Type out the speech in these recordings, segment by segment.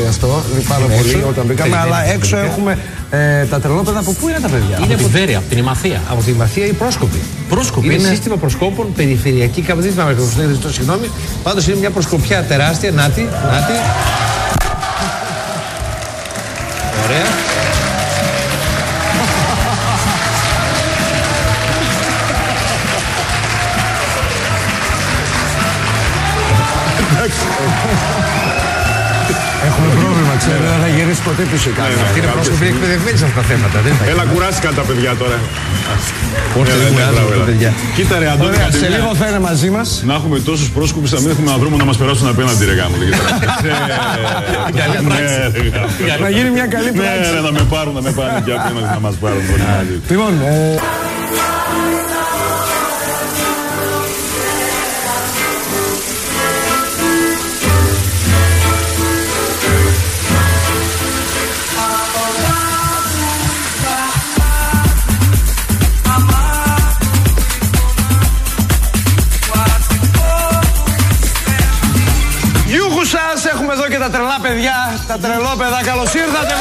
αυτό, πάρα πολύ όταν μπήκαμε, αλλά έξω έχουμε τα τρελόπεδα. Από πού είναι τα παιδιά? Είναι από τη Βέρεια, από την Ημαθία. Από την Ημαθία ή Πρόσκοπη? Πρόσκοπη είναι σύστημα προσκόπων, περιφερειακή, κάπου δεν θυμάμαι ακριβώς, ζητώ συγγνώμη. Πάντως είναι μια προσκοπιά τεράστια, νάτι. Ωραία. Έχουμε πρόβλημα, ξέρω, δεν θα γυρίσει ποτέ πίσω η κάμερα. Αυτή είναι πρόσωπη εκπαιδευμένη σε αυτά τα θέματα. Έλα, κουράστηκαν τα παιδιά τώρα. Πώς δεν κουράζουν τα παιδιά. Κοίτα ρε, Αντώνη, σε λίγο θα είναι μαζί μας. Να έχουμε τόσους πρόσκοπους, θα μην έχουμε έναν δρόμο να μας περάσουν απέναντι, ρε γάμο. Να γίνει μια καλή πράξη. Ναι, να με πάρουν και απέναντι να μας πάρουν. Λοιπόν, έχουμε εδώ και τα τρελά παιδιά, τα τρελόπαιδα. Καλώς ήρθατε,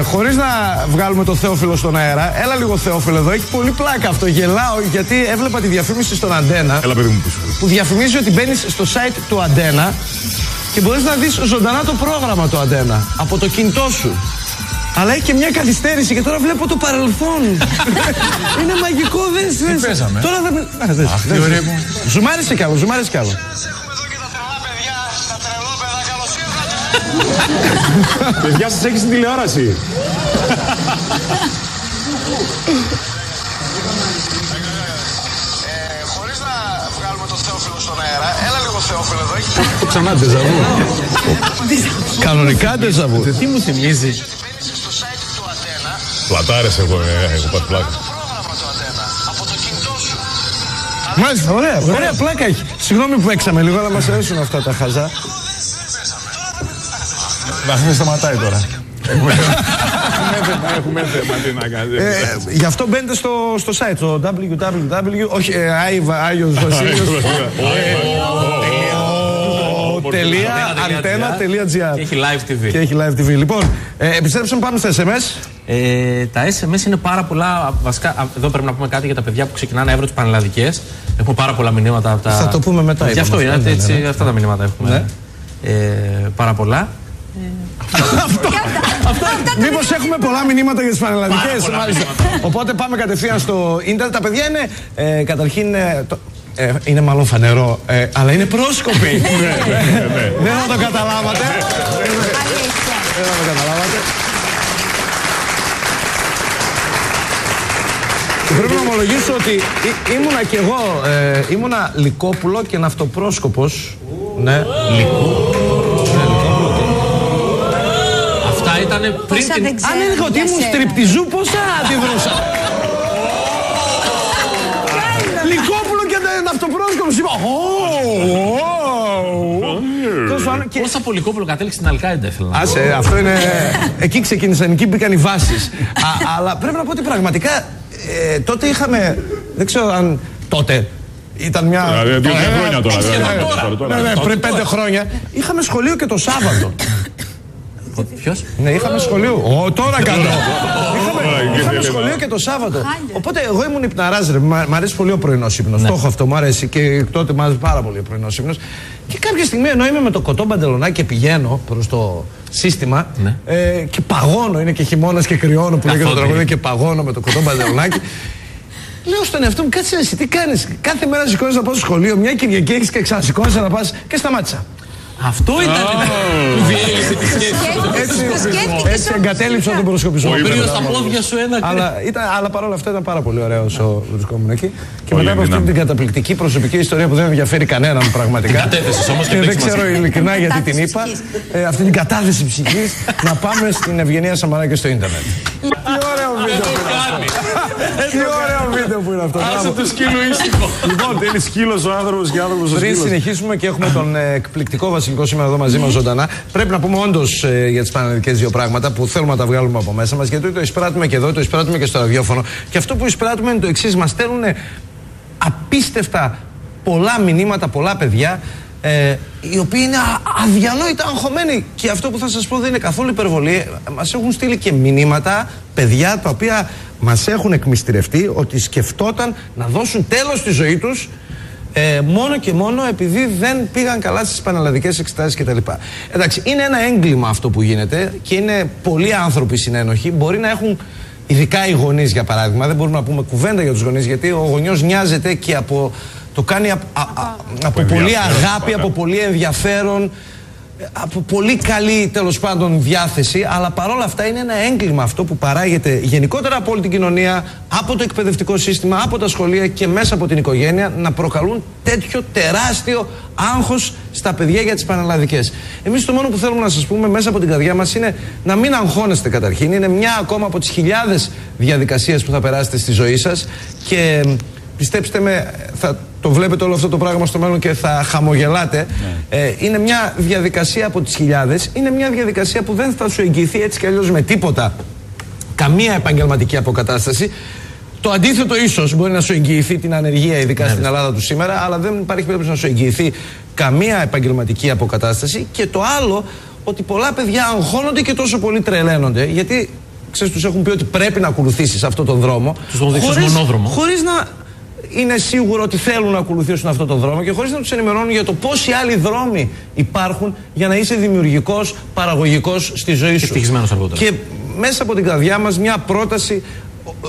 χωρίς να βγάλουμε το Θεόφιλο στον αέρα, έλα λίγο Θεόφιλο εδώ, έχει πολύ πλάκα αυτό. Γελάω γιατί έβλεπα τη διαφήμιση στον Αντένα. Έλα, παιδί μου, που διαφημίζει ότι μπαίνεις στο site του Αντένα και μπορείς να δεις ζωντανά το πρόγραμμα του Αντένα από το κινητό σου. Αλλά έχει και μια καθυστέρηση και τώρα βλέπω το παρελθόν. Είναι μαγικό, δεν τι πέσαμε. Τώρα θα... Αχ, τι ωραία μου. Ζουμάρισε κι άλλο, ζουμάρισε κι άλλο. Έχουμε εδώ και τα τρελά παιδιά, τα τρελόπαιδα, καλώς ήρθατε. Παιδιά, σας έχει στην τηλεόραση. Χωρίς να βγάλουμε το Θεόφιλο στον αέρα, έλα λίγο Θεόφιλο εδώ. Το ξανά ντεζαβού. Κανονικά ντεζαβού. Τι μου θυμίζει? Πλατάρες έχω πάρει πλάκα. Μάλιστα, ωραία πλάκα έχει. Συγγνώμη που έξαμε λίγο, αλλά μας αρέσουν αυτά τα χαζά. Δεν σταματάει τώρα. Έχουμε θέμα, τι να κάνετε. Γι' αυτό μπαίνετε στο site, το www. Όχι, Άγιος Βασίλειος. Antena.gr. Και έχει live TV. Και έχει live TV. Λοιπόν, επιστρέψαμε, πάμε στα SMS. Τα SMS είναι πάρα πολλά. Βασικά, εδώ πρέπει να πούμε κάτι για τα παιδιά που ξεκινάνε αύριο τις πανελλαδικές. Έχουμε πάρα πολλά μηνύματα από τα. Θα το πούμε μετά. Γι' αυτό είναι έτσι, αυτά τα μηνύματα έχουμε. Πάρα πολλά. Μήπως έχουμε πολλά μηνύματα για τις πανελλαδικές? Οπότε πάμε κατευθείαν στο ίντερνετ. Τα παιδιά είναι καταρχήν. Είναι μάλλον φανερό, αλλά είναι πρόσκοποι. Δεν θα το καταλάβατε. Δεν θα το καταλάβατε. Πρέπει να ομολογήσω ότι ήμουνα κι εγώ, ήμουνα Λυκόπουλο και ναυτοπρόσκοπος. Ναι, Αυτά ήταν πριν την... Αν έλεγα ότι ήμουν στριπτιζού, πώς θα αντιδρούσα? Λυκόπουλο και ναυτοπρόσκοπος. Πώς από Λυκόπουλο κατέληξε στην Αλκάιντα, ήθελα να πω. Άσε, αυτό είναι... Εκεί ξεκίνησαν, εκεί μπήκαν οι βάσεις. Αλλά πρέπει να πω ότι πραγματικά τότε είχαμε... Δεν ξέρω αν τότε... Ήταν μια... 2 χρόνια τώρα. Ναι, πριν 5 χρόνια. Είχαμε σχολείο και το Σάββατο. Ποιος? Ναι, είχαμε σχολείο. Τώρα κάνω. Είχαμε σχολείο και το Σάββατο. Οπότε εγώ ήμουν υπναράς, ρε. Μ' αρέσει πολύ ο πρωινός ύπνος. Το έχω αυτό, μου αρέσει. Και τότε μου άρεσε πάρα πολύ ο πρωινός ύπνος. Και κάποια στιγμή ενώ είμαι με το κοτό μπαντελονάκι και πηγαίνω προς το σύστημα και παγώνω. Είναι και χειμώνας και κρυώνω που λέγεται το τραγούδι. Και παγώνω με το κοτό μπαντελονάκι. Λέω στον εαυτό μου, κάτσε εσύ, τι κάνεις? Κάθε μέρα σηκώνεις να πάω στο σχολείο, μια Κυριακή έχεις και ξανασηκώνεις να πας και σταμάτησα. Αυτό ήταν που διέλυσε τη σχέση. Έτσι εγκατέλειψα τον προσκοπισμό. Πήρε στα πόδια σου ένα αλλά παρόλα αυτά ήταν πάρα πολύ ωραίο όσο βρισκόμουν εκεί. Και μετά από αυτή την καταπληκτική προσωπική ιστορία που δεν ενδιαφέρει κανέναν πραγματικά. Την κατέθεσες όμως και δεν ξέρω ειλικρινά γιατί την είπα. Αυτή την κατάθεση ψυχής να πάμε στην Ευγενία Σαμαράκη στο ίντερνετ. Τι ωραίο βίντεο. Τι ωραίο βίντεο. βίντεο που είναι αυτό. Άσε το σκύλο ήσυχο. Λοιπόν, είναι σκύλος ο άνθρωπος και άνθρωπος ο σκύλος. Πριν συνεχίσουμε και έχουμε τον εκπληκτικό Βασιλικό σήμερα εδώ μαζί μας ζωντανά, πρέπει να πούμε όντως για τις πανελλαδικές δύο πράγματα που θέλουμε να τα βγάλουμε από μέσα μας, γιατί το εισπράττουμε και εδώ, το εισπράττουμε και στο ραδιόφωνο. Και αυτό που εισπράττουμε είναι το εξής: μας στέλνουν απίστευτα πολλά μηνύματα, πολλά παιδιά. Οι οποίοι είναι αδιανόητα αγχωμένοι. Και αυτό που θα σας πω δεν είναι καθόλου υπερβολή. Μας έχουν στείλει και μηνύματα παιδιά τα οποία μας έχουν εκμυστηρευτεί ότι σκεφτόταν να δώσουν τέλος στη ζωή τους μόνο και μόνο επειδή δεν πήγαν καλά στις πανελλαδικές εξετάσεις κτλ. Εντάξει, είναι ένα έγκλημα αυτό που γίνεται και είναι πολλοί άνθρωποι συνένοχοι. Μπορεί να έχουν, ειδικά οι γονείς για παράδειγμα, δεν μπορούμε να πούμε κουβέντα για τους γονείς, γιατί ο γονιός νοιάζεται και το κάνει από πολύ αγάπη, από πολύ ενδιαφέρον, από πολύ καλή τέλος πάντων διάθεση, αλλά παρόλα αυτά είναι ένα έγκλημα αυτό που παράγεται γενικότερα από όλη την κοινωνία, από το εκπαιδευτικό σύστημα, από τα σχολεία και μέσα από την οικογένεια, να προκαλούν τέτοιο τεράστιο άγχος στα παιδιά για τις πανελλαδικές. Εμείς το μόνο που θέλουμε να σας πούμε μέσα από την καρδιά μας είναι να μην αγχώνεστε καταρχήν. Είναι μια ακόμα από τις χιλιάδες διαδικασίες που θα περάσετε στη ζωή σας και πιστέψτε με, θα το βλέπετε όλο αυτό το πράγμα στο μέλλον και θα χαμογελάτε. Είναι μια διαδικασία από τις χιλιάδες. Είναι μια διαδικασία που δεν θα σου εγγυηθεί έτσι κι αλλιώς με τίποτα καμία επαγγελματική αποκατάσταση. Το αντίθετο ίσως μπορεί να σου εγγυηθεί την ανεργία, ειδικά στην Ελλάδα του σήμερα, αλλά δεν υπάρχει περίπτωση να σου εγγυηθεί καμία επαγγελματική αποκατάσταση. Και το άλλο, ότι πολλά παιδιά αγχώνονται και τόσο πολύ τρελαίνονται, γιατί ξέρεις, τους έχουν πει ότι πρέπει να ακολουθήσεις αυτόν τον δρόμο. Τους έχουν δείξει μονόδρομο. Χωρίς να είναι σίγουρο ότι θέλουν να ακολουθήσουν αυτόν τον δρόμο και χωρίς να τους ενημερώνουν για το πόσοι άλλοι δρόμοι υπάρχουν για να είσαι δημιουργικός, παραγωγικός στη ζωή σου. Ευτυχισμένος αργότερα. Και μέσα από την καρδιά μας μια πρόταση: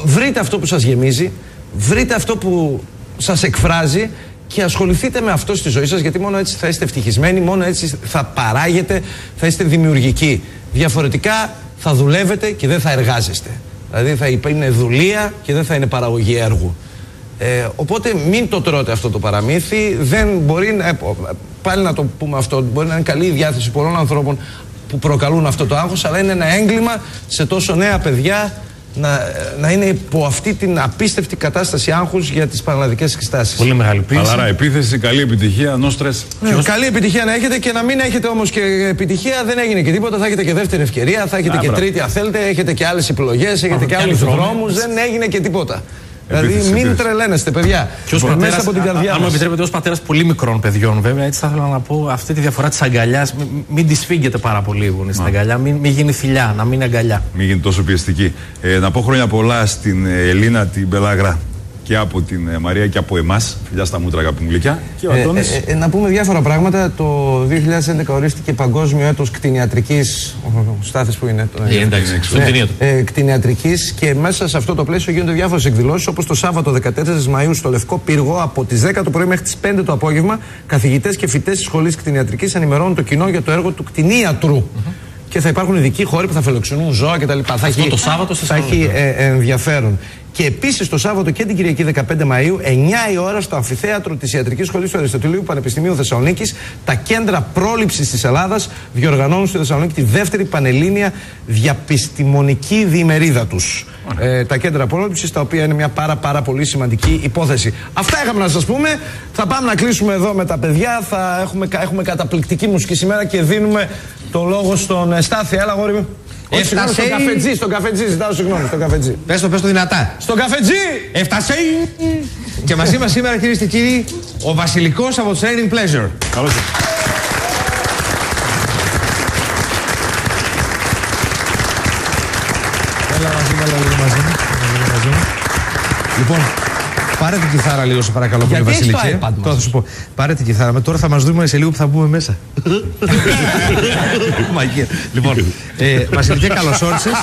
βρείτε αυτό που σας γεμίζει, βρείτε αυτό που σας εκφράζει και ασχοληθείτε με αυτό στη ζωή σας, γιατί μόνο έτσι θα είστε ευτυχισμένοι, μόνο έτσι θα παράγετε, θα είστε δημιουργικοί. Διαφορετικά θα δουλεύετε και δεν θα εργάζεστε. Δηλαδή θα είναι δουλεία και δεν θα είναι παραγωγή έργου. Οπότε μην το τρώτε αυτό το παραμύθι. Δεν μπορεί πάλι να το πούμε αυτό, μπορεί να είναι καλή η διάθεση πολλών ανθρώπων που προκαλούν αυτό το άγχος, αλλά είναι ένα έγκλημα σε τόσο νέα παιδιά να είναι υπό αυτή την απίστευτη κατάσταση άγχους για τις πανελλαδικές εξετάσεις. Πολύ μεγάλη πίεση. Χαλαρά επίθεση, καλή επιτυχία, no stress. Καλή επιτυχία να έχετε και να μην έχετε όμως και επιτυχία, δεν έγινε και τίποτα. Θα έχετε και δεύτερη ευκαιρία, θα έχετε και τρίτη αν θέλετε, έχετε και άλλες επιλογές, έχετε και άλλους δρόμους, δεν έγινε και τίποτα. Δηλαδή μην τρελαίνεστε παιδιά. Μέσα από την καρδιά μας. Αν μου επιτρέπετε, ως πατέρας πολύ μικρών παιδιών, βέβαια, έτσι θα ήθελα να πω αυτή τη διαφορά της αγκαλιάς. Μην τη σφίγγετε πάρα πολύ γονείς στην αγκαλιά, μην γίνει θηλιά, να μην είναι αγκαλιά. Μην γίνει τόσο πιεστική. Να πω χρόνια πολλά στην Ελίνα την Πελάγρα και από την Μαρία και από εμάς. Φιλιά στα μούτρα, αγαπητοί μου γλυκιά. Και ο Αντώνης. Να πούμε διάφορα πράγματα. Το 2011 ορίστηκε Παγκόσμιο Έτος Κτηνιατρικής. Ο Στάθης που είναι. Κτηνιατρικής, και μέσα σε αυτό το πλαίσιο γίνονται διάφορες εκδηλώσεις, όπως το Σάββατο 14 Μαΐου στο Λευκό Πύργο από τις 10 το πρωί μέχρι τις 5 το απόγευμα. Καθηγητές και φοιτητές της Σχολής Κτηνιατρικής ενημερώνουν το κοινό για το έργο του κτηνίατρου. Και θα υπάρχουν ειδικοί χώροι που θα φιλοξενούν ζώα κτλ. Το Σάββατο θα έχει ενδιαφέρον. Και επίσης το Σάββατο και την Κυριακή 15 Μαΐου, 9 η ώρα, στο Αμφιθέατρο της Ιατρικής Σχολής του Αριστοτελείου Πανεπιστημίου Θεσσαλονίκης, τα κέντρα πρόληψης της Ελλάδας διοργανώνουν στη Θεσσαλονίκη τη δεύτερη πανελλήνια διαπιστημονική διημερίδα τους. Τα κέντρα πρόληψης, τα οποία είναι μια πάρα πολύ σημαντική υπόθεση. Αυτά είχαμε να σας πούμε. Θα πάμε να κλείσουμε εδώ με τα παιδιά. Θα έχουμε καταπληκτική μουσική σήμερα και δίνουμε το λόγο στον Στάθη. Έλα, γόρι μου. Στον καφετζή, ζητάω συγγνώμη, στον καφετζή. Πες το δυνατά. Στον καφετζή! Έφτασε! Και μαζί μας σήμερα, κυρίες και κύριοι, ο Βασιλικός από το Training Pleasure. Καλώς ήρθατε. Έλα μαζί μου. Λοιπόν, πάρε την κιθάρα λίγο, σε παρακαλώ πολύ, Βασιλική. Τώρα θα σου πω. Πάρε την κιθάρα. Τώρα θα μας δούμε σε λίγο που θα μπούμε μέσα. Μαγεία. Λοιπόν, Βασιλική, καλώς όρισες.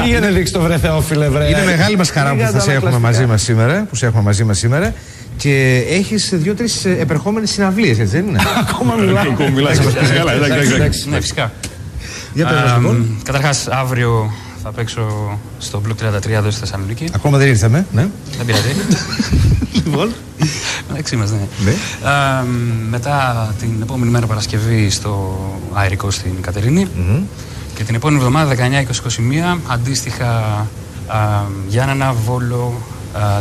Πήγαινε δείξει το βρε Θεόφιλε, βρε. Είναι μεγάλη μας χαρά που θα σε έχουμε μαζί μας σήμερα. Και έχεις 2-3 επερχόμενες συναυλίες, έτσι δεν είναι? Ακόμα μιλάει. Καλά, εντάξει. Ναι, φυσικά. Για πες μας, λοιπόν. Καταρχάς, αύριο θα παίξω στο Block 33 εδώ στη Θεσσαλονίκη. Ακόμα δεν ήρθαμε, ναι. Δεν πειράζει. Λοιπόν. Εντάξει είμαστε, ναι. Μετά την επόμενη μέρα Παρασκευή στο Αερικό στην Κατερίνη. Και την επόμενη εβδομάδα 19-20-21 αντίστοιχα Γιάννενα, Βόλο,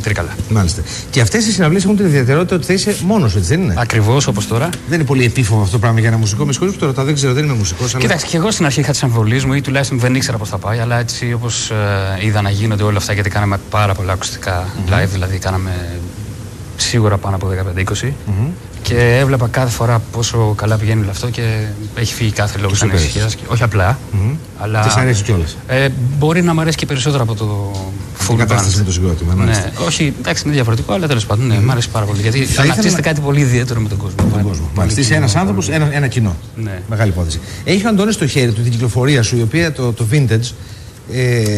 Τρίκαλα. Μάλιστα. Και αυτές οι συναυλίες έχουν την ιδιαιτερότητα ότι θα είσαι μόνος, έτσι δεν είναι? Ακριβώς όπως τώρα. Δεν είναι πολύ επίφοβο αυτό το πράγμα για ένα μουσικό. Με συγχωρείτε που τώρα δεν ξέρω, δεν είμαι μουσικός. Αλλά... Κοιτάξτε, και εγώ στην αρχή είχα τις αμφιβολίες μου ή τουλάχιστον δεν ήξερα πώς θα πάει. Αλλά έτσι όπως είδα να γίνονται όλα αυτά, γιατί κάναμε πάρα πολλά ακουστικά live, δηλαδή κάναμε σίγουρα πάνω από 15-20. Και έβλεπα κάθε φορά πόσο καλά πηγαίνει όλο αυτό και έχει φύγει κάθε λόγος ανησυχίας. Όχι απλά. Αλλά και σ' αρέσει κιόλας. Μπορεί να μ' αρέσει και περισσότερο από το full band. Κατάσταση με το συγκρότημα. Ναι, όχι, εντάξει, είναι διαφορετικό, αλλά τέλος πάντων, ναι, μ' αρέσει πάρα πολύ. Γιατί αναπτύσσεται κάτι πολύ ιδιαίτερο με τον κόσμο. Μάλιστα. Είσαι ένας άνθρωπος, ένα κοινό. Ναι. Μεγάλη υπόθεση. Έχει ο Αντώνης στο χέρι του την κυκλοφορία σου, η οποία το vintage.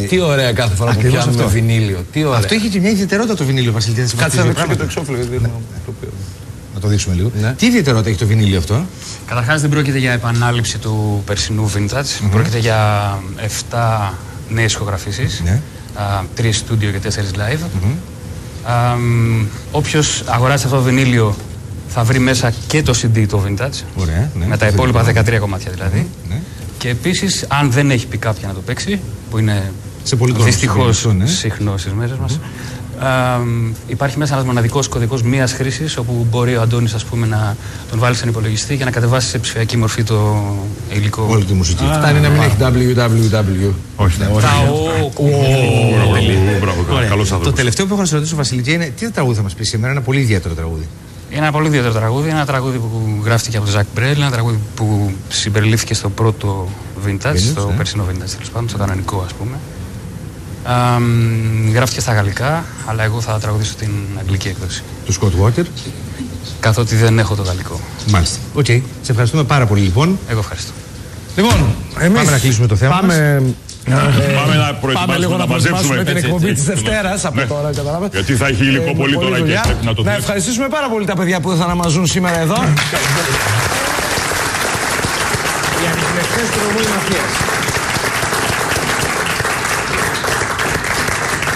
Τι ωραία κάθε φορά που πιάνουμε βινίλιο. Αυτό έχει και μια ιδιαιτερότητα το βινίλιο, Βασίλη. Κάτσε να δείξω και το εξώφυλλο. Να το δείξουμε λίγο. Ναι. Τι ιδιαιτερότητα έχει το βινίλιο αυτό? Καταρχάς δεν πρόκειται για επανάληψη του περσινού vintage. Πρόκειται για 7 νέες ηχογραφήσεις, 3 στούντιο και 4 live. Όποιος αγοράσει αυτό το βινίλιο θα βρει μέσα και το CD το vintage. Ωραία, ναι, με τα υπόλοιπα 13 κομμάτια δηλαδή. Και επίσης, αν δεν έχει πει κάποια να το παίξει, που είναι δυστυχώς συχνό στις μέρες μας, υπάρχει μέσα ένας μοναδικός κωδικός μίας χρήσης, όπου μπορεί ο Αντώνης, ας πούμε, να τον βάλει στον υπολογιστή και να κατεβάσει σε ψηφιακή μορφή το υλικό. Όλη τη μουσική. Φτάνει να μην έχει www. Όχι. Το τελευταίο που έχω να σε ρωτήσω, Βασιλική, είναι τι τραγούδι θα μας πει σήμερα? Ένα πολύ ιδιαίτερο τραγούδι. Είναι ένα πολύ ιδιαίτερο τραγούδι. Ένα τραγούδι που γράφτηκε από τον Ζακ Μπρέλ, ένα τραγούδι που συμπεριλήφθηκε στο πρώτο vintage, στο περσινό vintage, τέλος πάντων, στο κανονικό, ας πούμε. Γράφτηκε στα γαλλικά, αλλά εγώ θα τραγουδήσω την αγγλική έκδοση. Του Scott Walker. Καθότι δεν έχω το γαλλικό. Μάλιστα. Οκ. Σε ευχαριστούμε πάρα πολύ, λοιπόν. Εγώ ευχαριστώ. Λοιπόν, εμείς πάμε να κλείσουμε το θέμα. Πάμε να προετοιμάσουμε να προετοιμάσουμε την εκπομπή της Δευτέρας από τώρα, καταλάβετε. Γιατί θα έχει υλικό πολύ τώρα και πρέπει να το δούμε. Να ευχαριστήσουμε πάρα πολύ τα παιδιά που ήρθαν να μας ζουν σήμερα εδώ. Οι ανιχνευτές του νομού είναι αυτές.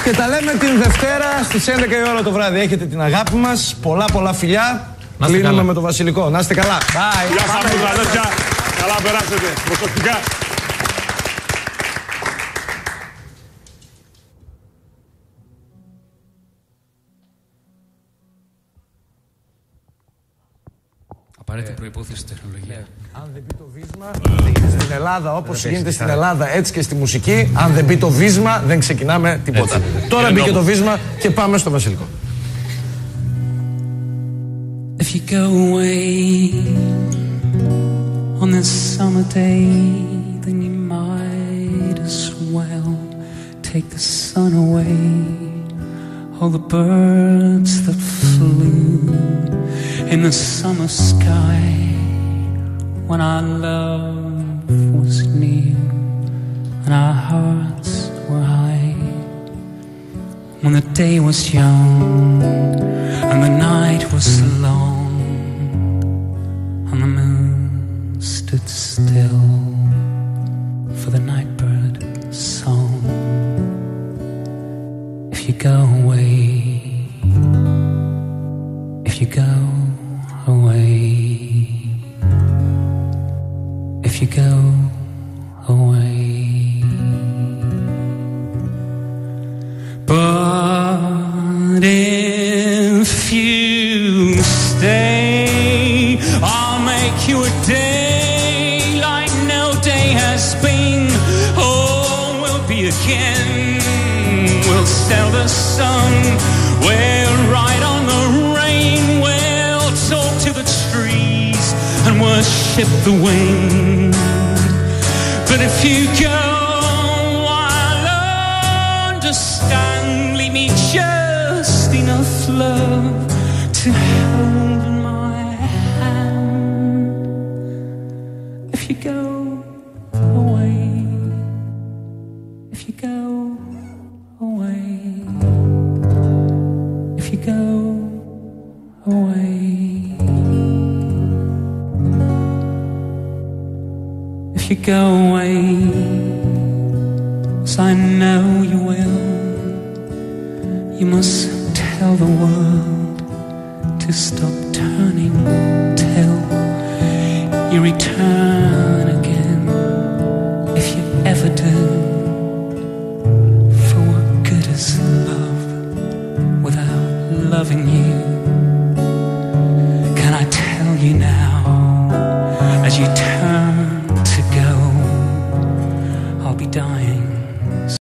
Και τα λέμε την Δευτέρα στις 11 η ώρα το βράδυ. Έχετε την αγάπη μας. Πολλά φιλιά. Κλείνουμε με το Βασιλικό. Να είστε καλά. Γεια σας, αδέρφια. Καλά περάσετε. Προσωπικά. Απαραίτητη προϋπόθεση τεχνολογία. Αν δεν μπει το βίσμα, στην Ελλάδα, όπως γίνεται στην Ελλάδα, έτσι και στη μουσική, αν δεν μπει το βίσμα, δεν ξεκινάμε τίποτα. Τώρα μπήκε το βίσμα και πάμε στο Βασιλικό. If you go away on this summer day, then you might as well take the sun away. All the birds that flew in the summer sky when our love was near and our hearts were high, when the day was young and the night was long and the moon stood still for the nightbird song. If you go away, if you go away, if you go away, but if you stay, I'll make you a day like no day has been. Oh, we'll be again, we'll sail the sun, we'll ride on the rain, we'll talk to the trees and worship the wind. But if you go, I'll understand. Leave me just enough love to hold in my hand. If you go away, if you go away, if you go away, if you go away, 'cause I know you will, you must tell the world to stop turning till you return again, if you ever do. For what good is love loving you.